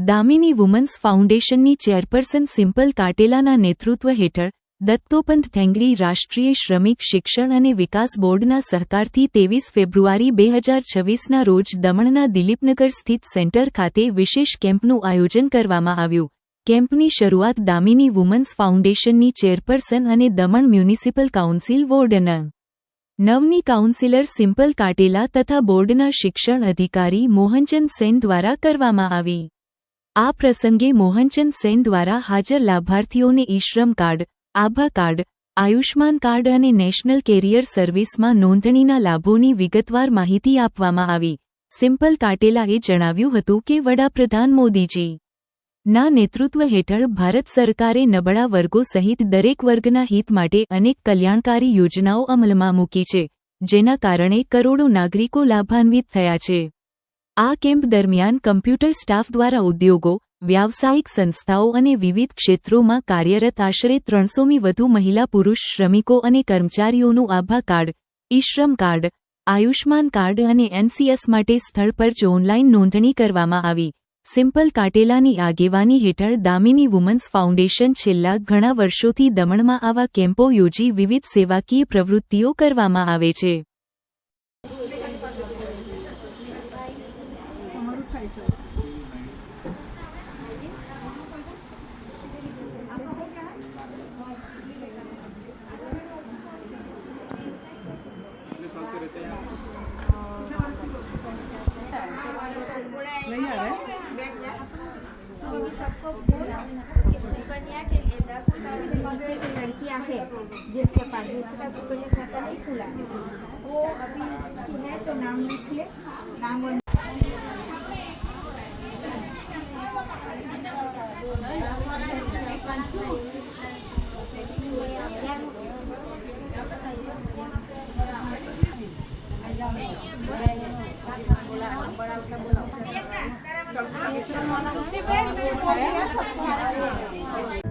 Damini women's ફાઉન્ડેશનની chairperson simple કાટેલાના નેતૃત્વ હેઠળ દત્તોપંત ઠેંગડી રાષ્ટ્રીય શ્રમિક શિક્ષણ અને વિકાસ બોર્ડના સહકારથી 23 ફેબ્રુઆરી 2026ના રોજ દમણના દિલીપનગર સ્થિત સેન્ટર ખાતે વિશેષ કેમ્પનું આયોજન કરવામાં આવ્યું. કેમ્પની શરૂઆત દામિની વુમન્સ ફાઉન્ડેશનની ચેરપર્સન અને દમણ મ્યુનિસિપલ કાઉન્સિલ વોર્ડ નં. 9ની કાઉન્સિલર સિમ્પલ કાટેલા તથા બોર્ડના શિક્ષણ અધિકારી મોહનચંદ સેન દ્વારા કરવામાં આવી. આ પ્રસંગે મોહનચંદ સેન દ્વારા હાજર લાભાર્થીઓને ઈ-શ્રમ કાર્ડ, આભા કાર્ડ, આયુષ્માન કાર્ડ અને નેશનલ કેરિયર સર્વિસમાં નોંધણીના લાભોની વિગતવાર માહિતી આપવામાં આવી. સિમ્પલ કાટેલાએ જણાવ્યું હતું કે વડાપ્રધાન મોદીજી ના નેતૃત્વ હેઠળ ભારત સરકારે નબળા વર્ગો સહિત દરેક વર્ગના હિત માટે અનેક કલ્યાણકારી યોજનાઓ અમલમાં મૂકી છે, જેના કારણે કરોડો નાગરિકો લાભાન્વિત થયા છે. આ કેમ્પ દરમિયાન કમ્પ્યુટર સ્ટાફ દ્વારા ઉદ્યોગો, વ્યાવસાયિક સંસ્થાઓ અને વિવિધ ક્ષેત્રોમાં કાર્યરત આશરે 300મી વધુ મહિલા પુરુષ શ્રમિકો અને કર્મચારીઓનું આભા કાર્ડ, ઈ-શ્રમ કાર્ડ, આયુષ્માન કાર્ડ અને એનસીએસ માટે સ્થળ પર જ ઓનલાઈન નોંધણી કરવામાં આવી. સિમ્પલ કાટેલાની આગેવાની હેઠળ દામિની વુમન્સ ફાઉન્ડેશન છેલ્લા ઘણા વર્ષોથી દમણમાં આવા કેમ્પો યોજી વિવિધ સેવાકીય પ્રવૃત્તિઓ કરવામાં આવે છે. सबको सुकन्या के लिए 10 साल से नीचे की लड़कियां हैं जिसके पास जिसका सुकन्या खाता नहीं खुला है, वो अभी जिसकी है तो नाम लिखिए. नाम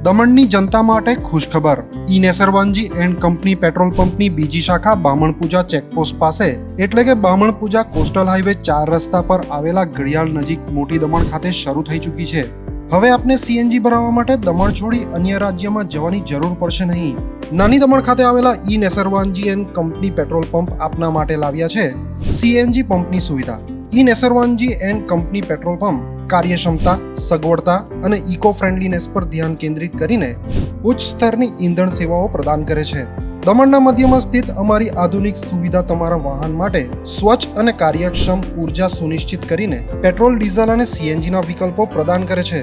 દમણની જનતા માટે ખુશખબર. ઈ નેસરવાનજી એન્ડ કંપની પેટ્રોલ પંપની બીજી શાખા બામણપૂજા ચેકપોસ્ટ પાસે એટલે કે બામણપૂજા કોસ્ટલ હાઈવે 4 રસ્તા પર આવેલા ઘડિયાળ નજીક મોટી દમણ ખાતે શરૂ થઈ ચૂકી છે. હવે આપને સીએનજી ભરાવવા માટે દમણ છોડી અન્ય રાજ્યમાં જવાની જરૂર પડશે નહીં. નાની દમણ ખાતે આવેલા E Nesarwanji and company petrol pump આપના માટે લાવ્યા છે સીએનજી પંપની સુવિધા. E Nesarwanji and company petrol pump કાર્યક્ષમતા, સગવડતા અને ઇકો ફ્રેન્ડલીનેસ પર ધ્યાન કેન્દ્રિત કરીને ઉચ્ચ સ્તરની ઈંધણ સેવાઓ પ્રદાન કરે છે. દમણના મધ્યમાં સ્થિત અમારી આધુનિક સુવિધા તમારા વાહન માટે સ્વચ્છ અને કાર્યક્ષમ ઉર્જા સુનિશ્ચિત કરીને પેટ્રોલ, ડીઝલ અને સીએનજીના વિકલ્પો પ્રદાન કરે છે.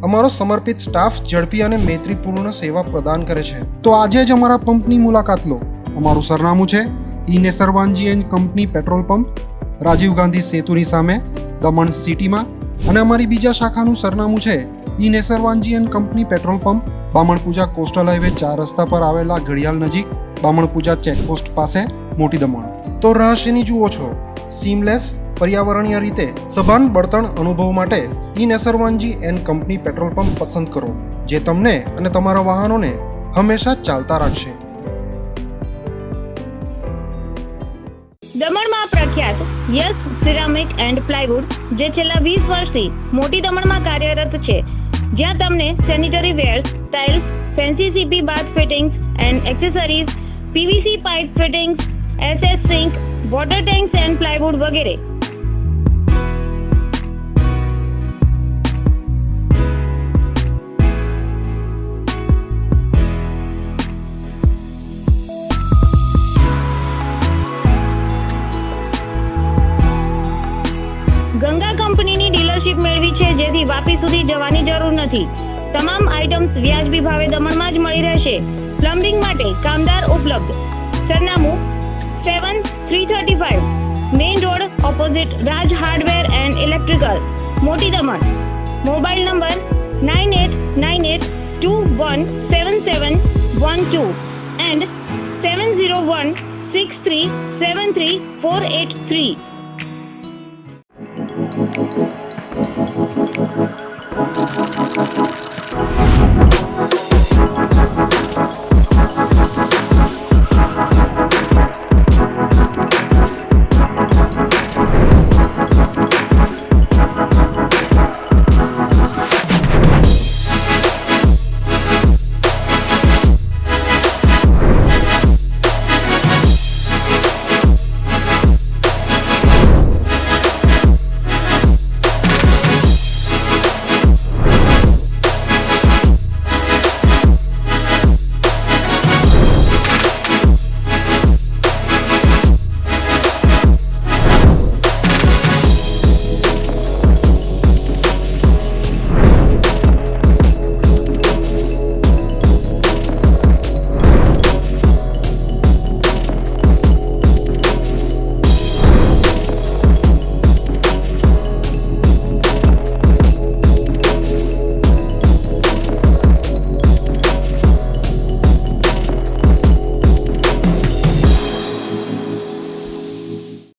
અમારો સમર્પિત સ્ટાફ ઝડપી અને મૈત્રીપૂર્ણ સેવા પ્રદાન કરે છે. તો આજે જ અમારા પંપની મુલાકાત લો. અમારું સરનામું છે E Nesarwanji and company petrol pump, Rajiv Gandhi સેતુની સામે, દમણ સિટીમાં. અને અમારી બીજા શાખાનું સરનામું છે E Nesarwanji and company petrol pump, Bamanpuja coastal highway 4 રસ્તા પર આવેલા ઘડિયાળ નજીક, બામણપૂજા ચેકપોસ્ટ પાસે, મોટી દમણ. તો રહસ્યની જુઓ છો. સીમલેસ, પર્યાવરણીય રીતે સભાન બળતણ અનુભવ માટે E Nesarwanji and company petrol pump પસંદ કરો, જે તમને અને તમારા વાહનોને હંમેશા ચાલતા રાખશે. દમણમાં પ્રખ્યાત યસ સિરામિક એન્ડ પ્લાયવુડ, જે છેલ્લા 20 વર્ષથી મોટી દમણમાં કાર્યરત છે, જ્યાં તમને sanitary ware, tiles, fancy CP bath fittings and accessories, PVC pipe fittings, SS sink, water tanks and plywood વગેરે. ગંગા કંપનીની ડીલરશીપ મેળવી છે, જેથી વાપી સુધી જવાની જરૂર નથી. તમામ આઇટમ્સ વ્યાજબી ભાવે દમણમાં જ મળી રહેશે. પ્લમ્બિંગ માટે કામદાર ઉપલબ્ધ. સરનામું 7335 main road opposite Raj hardware and electrical, મોટી દમણ. Mobile number 9898217712 and 7016373483.